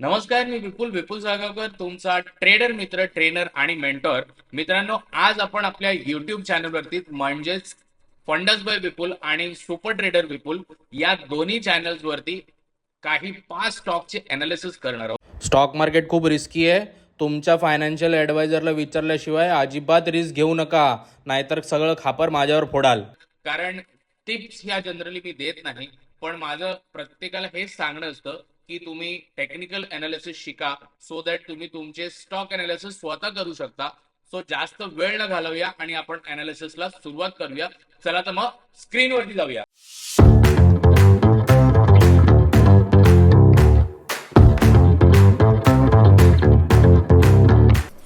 नमस्कार, मी विपुल साळगावकर, तुमचा ट्रेडर मित्र, ट्रेनर आणि मेंटॉर. मित्रांनो, आज आपण आपल्या युट्यूब चॅनलवरती म्हणजेच फंडस बाय विपुल आणि सुपर ट्रेडर विपुल या दोन्ही चॅनल्स वरती काही 5 स्टॉकचे अनालिसिस करणार आहोत. स्टॉक मार्केट खूप रिस्की आहे. तुमच्या फायनान्शियल ॲडवायझरला विचारल्याशिवाय अजिबात रिस्क घेऊ नका, नाहीतर सगळं खापर माझ्यावर फोडाल. कारण टिप्स ह्या जनरली मी देत नाही, पण माझं प्रत्येकाला हेच सांगणं असतं की तुम्ही टेक्निकल अनालिसिस शिका, सो दॅट तुम्ही तुमचे स्टॉक अनालिसिस स्वतः करू शकता. सो जास्त वेळ न घालवूया आणि आपण अनालिसिसला सुरुवात करूया. चला तर मग स्क्रीनवरती जाऊया.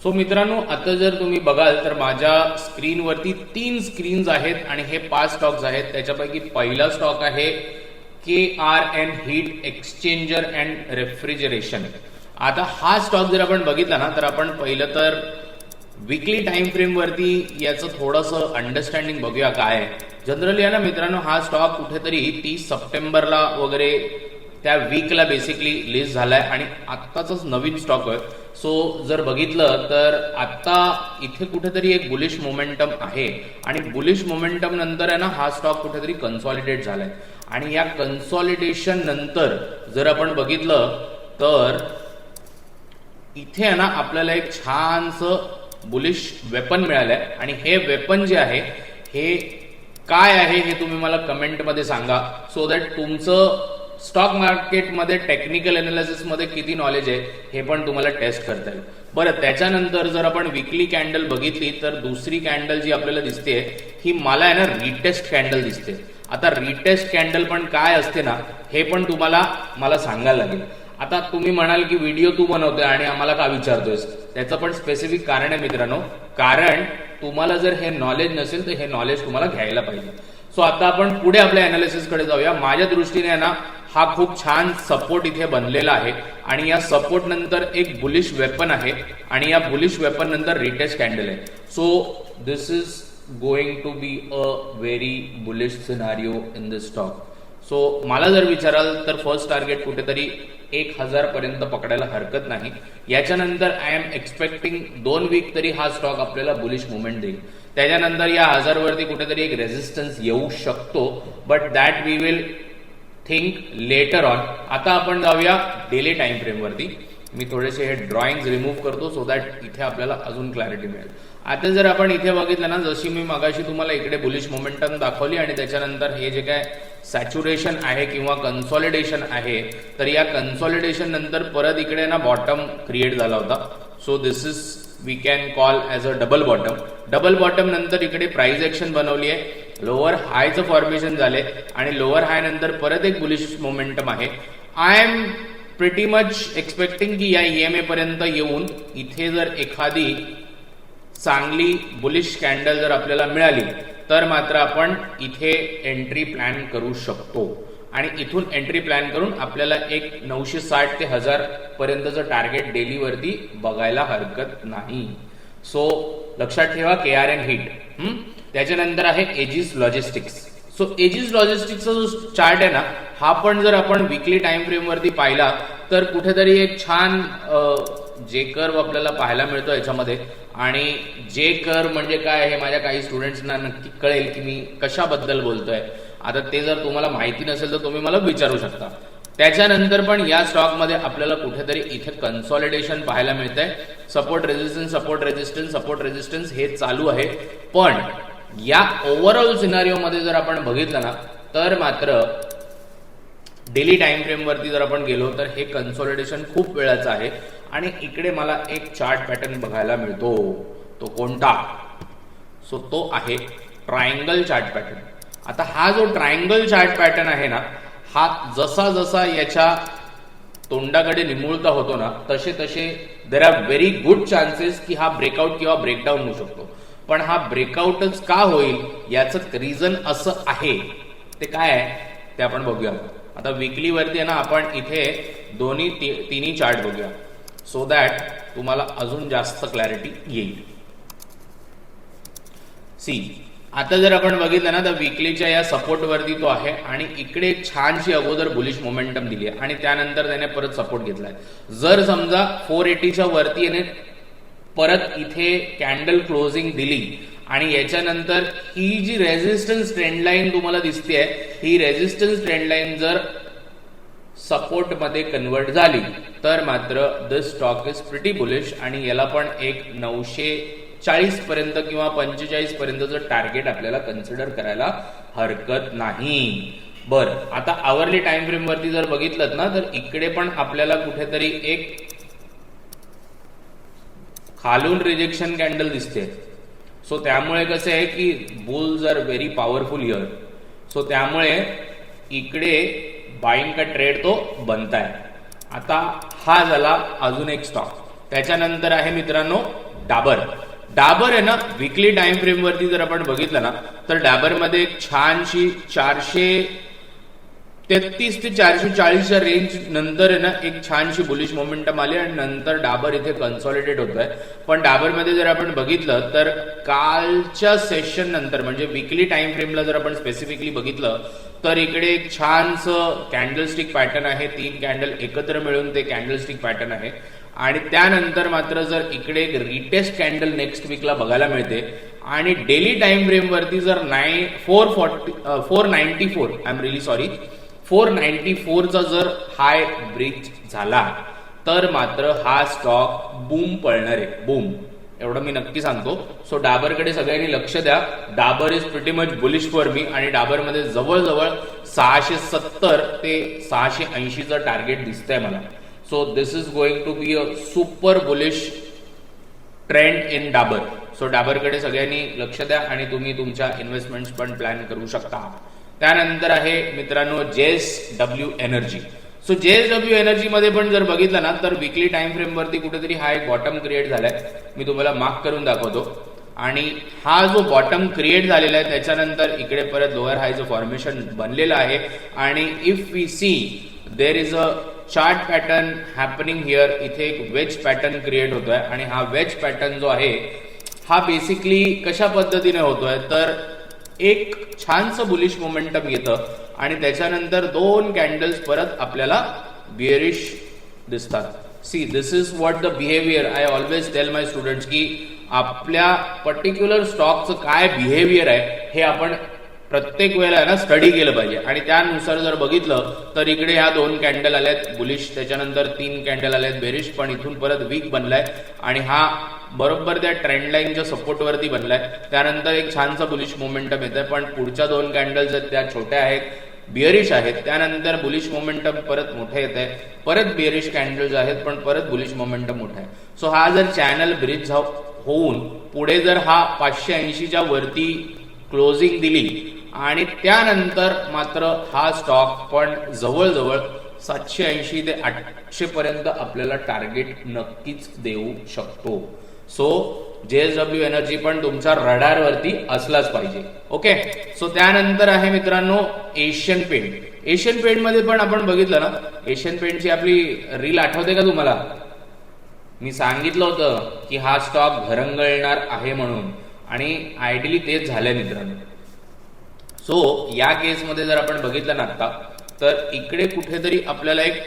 सो मित्रांनो, आता जर तुम्ही बघाल तर माझ्या स्क्रीनवरती 3 स्क्रीन्स आहेत आणि हे 5 स्टॉक्स आहेत. त्याच्यापैकी पहिला स्टॉक आहे KRN heat exchanger and refrigeration. आता हा स्टॉक जर आपण बघितला ना, तर आपण पहिलं तर वीकली टाइम फ्रेम वरती याचं थोडंसं अंडरस्टँडिंग बघूया काय आहे. जनरली आहे ना मित्रांनो, हा स्टॉक कुठेतरी 30 सप्टेंबरला वगैरे त्या वीकला बेसिकली लिस्ट झालाय आणि आत्ताच नवीन स्टॉक आहे. सो जर बघितलं तर आता इथे कुठेतरी एक बुलिश मोमेंटम आहे आणि बुलिश मोमेंटम नंतर आहे ना हा स्टॉक कुठेतरी कन्सॉलिडेट झालाय. आणि या कन्सॉलिडेशन नंतर जर आपण बघितलं तर इथे आहे ना आपल्याला एक छानसं बुलिश वेपन मिळालंय आणि हे वेपन जे आहे हे काय आहे हे तुम्ही मला कमेंटमध्ये सांगा, सो दॅट तुमचं स्टॉक मार्केटमध्ये टेक्निकल अनालिसिस मध्ये किती नॉलेज आहे हे पण तुम्हाला टेस्ट करता येईल. बरं, त्याच्यानंतर जर आपण विकली कॅन्डल बघितली तर दुसरी कॅन्डल जी आपल्याला दिसते ही मला आहे ना रिटेस्ट कॅन्डल दिसते. आता रिटेस्ट कॅन्डल पण काय असते ना हे पण तुम्हाला मला सांगायला लागेल. आता तुम्ही म्हणाल की व्हिडिओ तू बनवतोय आणि आम्हाला का विचारतोयस, त्याचं पण स्पेसिफिक कारण आहे मित्रांनो. कारण तुम्हाला जर हे नॉलेज नसेल तर हे नॉलेज तुम्हाला घ्यायला पाहिजे. सो आता आपण पुढे आपल्या अनालिसिस कडे जाऊया. माझ्या दृष्टीने ना हा खूप छान सपोर्ट इथे बनलेला आहे आणि या सपोर्ट नंतर एक बुलिश वेपन आहे आणि या बुलिश वेपन नंतर रिटेस्ट कॅन्डल आहे. So this is going to be a very bullish scenario in this stock. So मला जर विचाराल तर फर्स्ट टार्गेट कुठेतरी 1000 पर्यंत पकडायला हरकत नाही. याच्यानंतर आय एम एक्सपेक्टिंग 2 वीक तरी हा स्टॉक आपल्याला बुलिश मुवमेंट देईल. त्याच्यानंतर या 1000 वरती कुठेतरी एक रेझिस्टन्स येऊ शकतो, but that we will think later on. आता आपण जाऊया डेली टाइम फ्रेम वरती. मी थोडेसे हे ड्रॉइंग रिमूव्ह करतो सो दॅट इथे आपल्याला अजून क्लॅरिटी मिळेल. आता जर आपण इथे बघितलं ना, जशी मी मगाशी तुम्हाला इकडे बुलिश मोमेंटम दाखवली आणि त्याच्यानंतर हे जे काय सॅच्युरेशन आहे किंवा कन्सॉलिडेशन आहे, तर या कन्सॉलिडेशन नंतर परत इकडे ना बॉटम क्रिएट झाला होता. So this is we can call as a double bottom. Double bottom नंतर इकडे प्राइस ऍक्शन बनवली आहे, लोअर हायचं फॉर्मेशन झाले आणि लोअर हाय नंतर परत एक बुलिश मोमेंटम आहे. I am pretty much expecting की या EMA पर्यंत येऊन इथे जर एखादी चांगली बुलिश कॅन्डल जर आपल्याला मिळाली तर मात्र आपण इथे एंट्री प्लॅन करू शकतो आणि इथून एंट्री प्लॅन करून आपल्याला एक 960 ते 1000 पर्यंतचं टार्गेट डेली वरती बघायला हरकत नाही. सो लक्षात ठेवा KRN हीट. त्याच्यानंतर आहे एजिस लॉजिस्टिक्स. सो एजिस लॉजिस्टिक्सचा जो चार्ट आहे ना हा पण जर आपण वीकली टाइम फ्रेम वरती पाहिला तर कुठेतरी एक छान जे कर्व आपल्याला पाहायला मिळतो याच्यामध्ये. आणि जे कर्व म्हणजे काय हे माझ्या काही स्टुडंट्सना नक्की कळेल की मी कशाबद्दल बोलतोय. आता ते जर तुम्हाला माहिती नसेल तर तुम्ही मला विचारू शकता. त्याच्यानंतर पण या स्टॉकमध्ये आपल्याला कुठेतरी इथे कन्सॉलिडेशन पाहायला मिळतंय. Support resistance support resistance support resistance हे चालू आहे. पण या ओव्हरऑल सिनारिओ मध्ये जर आपण बघितलं ना तर मात्र डेली टाइम फ्रेम वरती जर आपण गेलो तर हे कन्सॉलिडेशन खूप वेळाचं आहे आणि इकडे मला एक चार्ट पॅटर्न बघायला मिळतो. तो कोणता? सो तो आहे ट्रायंगल चार्ट पॅटर्न. आता हा जो ट्रायंगल चार्ट पॅटर्न आहे ना हा जसा जसा याच्या तोंडाकडे निमुळता होतो ना तसे तसे there are very good chances की हा ब्रेकआउट किंवा ब्रेकडाऊन होऊ शकतो. पण हा ब्रेकआउटच का होईल याचं रिझन असं आहे. ते काय आहे ते आपण बघूया. आता वीकली वरती आहे ना आपण इथे तिन्ही चार्ट बघूया सो दॅट तुम्हाला अजून जास्त क्लॅरिटी येईल. सी आता जर आपण बघितलं ना तर विकलीच्या या सपोर्ट वरती तो आहे आणि इकडे एक छानशी अगोदर बुलिश मोमेंटम दिली आहे आणि त्यानंतर त्याने परत सपोर्ट घेतलाय. जर समजा 480च्या वरती याने परत इथे कॅन्डल क्लोजिंग दिली आणि याच्यानंतर ही जी रेझिस्टन्स ट्रेंड लाईन तुम्हाला दिसते ही रेझिस्टन्स ट्रेंड लाईन जर सपोर्ट मध्ये कन्वर्ट झाली तर मात्र दिस स्टॉक इज प्रिटी बुलिश आणि याला पण एक 940 पर्यंत किंवा 45 पर्यंतचं टार्गेट आपल्याला कन्सिडर करायला हरकत नाही. बरं, आता आवरली टाइम फ्रेम वरती जर बघितलं ना तर इकडे पण आपल्याला कुठेतरी एक खालून रिजेक्शन कॅन्डल दिसते. सो त्यामुळे कसं आहे की bulls are very powerful here. So त्यामुळे इकडे बाईंग का ट्रेड तो बनताय. आता हा झाला अजून एक स्टॉक. त्याच्यानंतर आहे मित्रांनो डाबर. डाबर आहे ना विकली टाइम फ्रेम वरती जर आपण बघितलं ना तर डाबर मध्ये एक छानशी 433 ते 440च्या रेंज नंतर आहे ना एक छानशी बुलिश मोमेंटम आली आणि नंतर डाबर इथे कन्सॉलिडेट होत आहे. पण डाबर मध्ये जर आपण बघितलं तर कालच्या सेशन नंतर म्हणजे विकली टाइम फ्रेमला जर आपण स्पेसिफिकली बघितलं तर इकडे एक छानसं कॅन्डलस्टिक पॅटर्न आहे. 3 कॅन्डल एकत्र मिळून ते कॅन्डलस्टिक पॅटर्न आहे आणि त्यानंतर मात्र जर इकडे एक रिटेस्ट कॅन्डल नेक्स्ट वीकला बघायला मिळते आणि डेली टाइम फ्रेम वरती जर 494चा जर हाय ब्रिज झाला तर मात्र हा स्टॉक बूम पळणार आहे. बूम, एवढं मी नक्की सांगतो. सो डाबरकडे सगळ्यांनी लक्ष द्या. Dabur is pretty much bullish for me आणि डाबरमध्ये जवळजवळ 670 ते 680चं टार्गेट दिसतंय मला. So this is going to be a super bullish trend in Dabur. सो डाबरकडे सगळ्यांनी लक्ष द्या आणि तुम्ही तुमच्या इन्व्हेस्टमेंट्स पण प्लॅन करू शकता. त्यानंतर आहे मित्रांनो JSW energy. So JSW energy मध्ये पण जर बघितलं ना तर विकली टाइम फ्रेम वरती कुठेतरी हा एक बॉटम क्रिएट झालाय. मी तुम्हाला मार्क करून दाखवतो आणि हा जो बॉटम क्रिएट झालेला आहे त्याच्यानंतर इकडे परत लोअर हायचं फॉर्मेशन बनलेलं आहे आणि if we see there is a chart pattern happening here. इथे एक वेज पॅटर्न क्रिएट होतोय आणि हा वेज पॅटर्न जो आहे हा बेसिकली कशा पद्धतीने होतोय तर एक छानसं बुलिश मोमेंटम येतं आणि त्याच्यानंतर 2 कॅन्डल्स परत आपल्याला बिअरिश दिसतात. See this is what the behaviour I always tell my students की आपल्या पर्टिक्युलर स्टॉकचं काय बिहेवियर आहे हे आपण प्रत्येक वेळेला ना स्टडी केलं पाहिजे आणि त्यानुसार जर बघितलं तर इकडे ह्या 2 कॅन्डल आल्यात बुलिश, त्याच्यानंतर 3 कॅन्डल आल्यात बेरिश, पण इथून परत वीक बनलाय आणि हा बरोबर त्या ट्रेंड लाईनच्या सपोर्ट वरती बनलाय. त्यानंतर एक छानसा बुलिश मोमेंटम येत आहे पण पुढच्या 2 कॅन्डल्स आहेत त्या छोट्या आहेत, बिअरिश आहेत. त्यानंतर बुलिश मोमेंटम परत मोठं येत आहे, परत बिअरिश कॅन्डल्स आहेत पण परत बुलिश मोमेंटम मोठा आहे. सो हा जर चॅनल ब्रिज होऊन पुढे जर हा 580च्या वरती क्लोजिंग दिली आणि त्यानंतर मात्र हा स्टॉक पण जवळजवळ 780 ते 800 पर्यंत आपल्याला टार्गेट नक्कीच देऊ शकतो. सो JSW एनर्जी पण तुमच्या रडारवरती असलाच पाहिजे. ओके, सो त्यानंतर आहे मित्रांनो एशियन पेंट. एशियन पेंट मध्ये पण आपण बघितलं ना, एशियन पेंटची आपली रील आठवते का तुम्हाला? मी सांगितलं होतं की हा स्टॉक घरंगळणार आहे म्हणून आणि आयडियली तेच झालंय मित्रांनो. सो या केसमध्ये जर आपण बघितलं ना आता तर इकडे कुठेतरी आपल्याला एक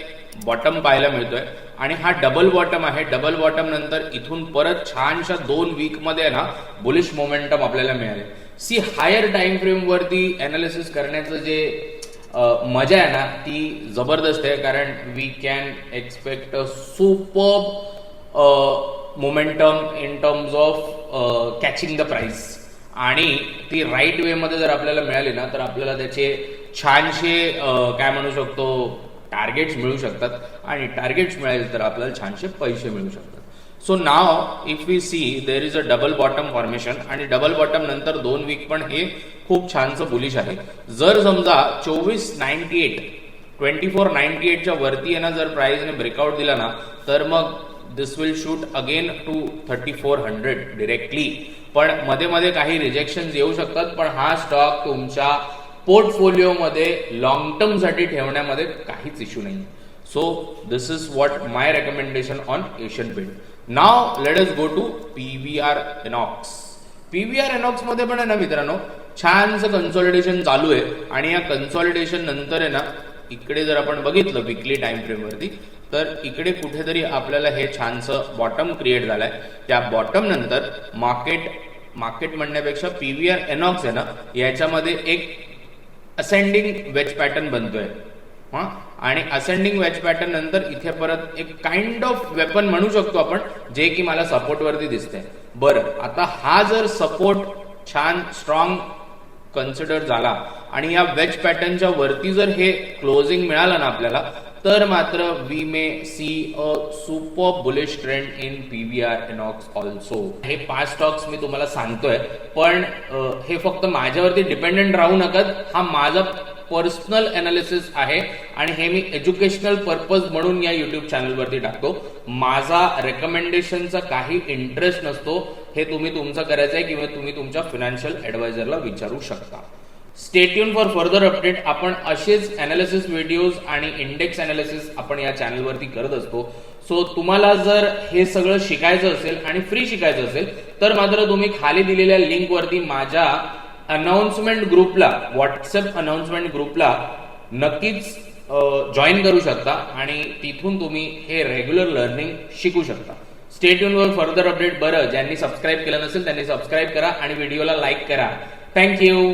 बॉटम पाहायला मिळतोय आणि हा डबल बॉटम आहे. डबल बॉटम नंतर इथून परत छानशा 2 वीक मध्ये ना बुलिश मोमेंटम आपल्याला मिळाले. सी हायर टाइम फ्रेम वरती अनालिसिस करण्याचं जे मजा आहे ना ती जबरदस्त आहे कारण we can expect a superb momentum in terms of catching the price आणि ती राईट वे मध्ये जर आपल्याला मिळाली ना तर आपल्याला त्याचे छानशे काय म्हणू शकतो टार्गेट्स मिळू शकतात आणि टार्गेट्स मिळाले तर आपल्याला छानसे पैसे मिळू शकतात. So now if we see there is a double bottom formation आणि डबल बॉटम नंतर 2 वीक पण हे खूप छानसं बुलिश आहे. जर समजा 2498च्या वरती आहे ना जर प्राइसने ब्रेकआउट दिला ना तर मग this will shoot again to 3400 directly. पण मध्ये मध्ये काही रिजेक्शन येऊ शकतात पण हा स्टॉक तुमच्या पोर्टफोलिओमध्ये लॉंग टर्म साठी ठेवण्यामध्ये काहीच इश्यू नाही. So this is what my recommendation on Asian Paint. नाव let us go to PVR INOX. PVR INOX मध्ये पण आहे ना मित्रांनो, छानसं कन्सॉलिडेशन चालू आहे आणि या कन्सॉलिडेशन नंतर आहे ना, इकडे जर आपण बघितलं विकली टाइम फ्रेम वरती, तर इकडे कुठेतरी आपल्याला हे छानसं बॉटम क्रिएट झालंय. त्या बॉटम नंतर मार्केट म्हणण्यापेक्षा पीव्हीआर एनॉक्स आहे ना, याच्यामध्ये एक असेंडिंग वेज पॅटर्न बनतोय. हा, आणि असेंडिंग वेज पॅटर्न नंतर इथे परत एक काइंड ऑफ वेपन म्हणू शकतो आपण, जे की मला सपोर्ट वरती दिसतंय. बरं, आता हा जर सपोर्ट छान स्ट्रॉंग कन्सिडर झाला आणि या वेज पॅटर्नच्या वरती जर हे क्लोजिंग मिळालं ना आपल्याला, तर मात्र we may see a super bullish trend in PVR INOX also. हे 5 स्टॉक्स मी तुम्हाला सांगतोय, पण हे फक्त माझ्यावरती डिपेंडेंट राहू नका. हा माझा पर्सनल अनालिसिस आहे आणि हे मी एज्युकेशनल पर्पज म्हणून या युट्यूब चॅनलवरती टाकतो. माझा रेकमेंडेशनचा काही इंटरेस्ट नसतो. हे तुम्ही तुमचं करायचं आहे किंवा तुम्ही तुमच्या फायनान्शियल ऍडवायझरला विचारू शकता. Stay tune for further update. आपण असेच अनालिसिस व्हिडिओज आणि इंडेक्स अनालिसिस आपण या चॅनलवरती करत असतो. सो तुम्हाला जर हे सगळं शिकायचं असेल आणि फ्री शिकायचं असेल, तर मात्र तुम्ही खाली दिलेल्या लिंकवरती माझ्या अनाउन्समेंट ग्रुपला, व्हॉट्सअप अनाउन्समेंट ग्रुपला नक्कीच जॉईन करू शकता आणि तिथून तुम्ही हे रेग्युलर लर्निंग शिकू शकता. Stay tune for further update. बरं, ज्यांनी सबस्क्राईब केलं नसेल त्यांनी सबस्क्राईब करा आणि व्हिडिओला लाईक करा. थँक्यू.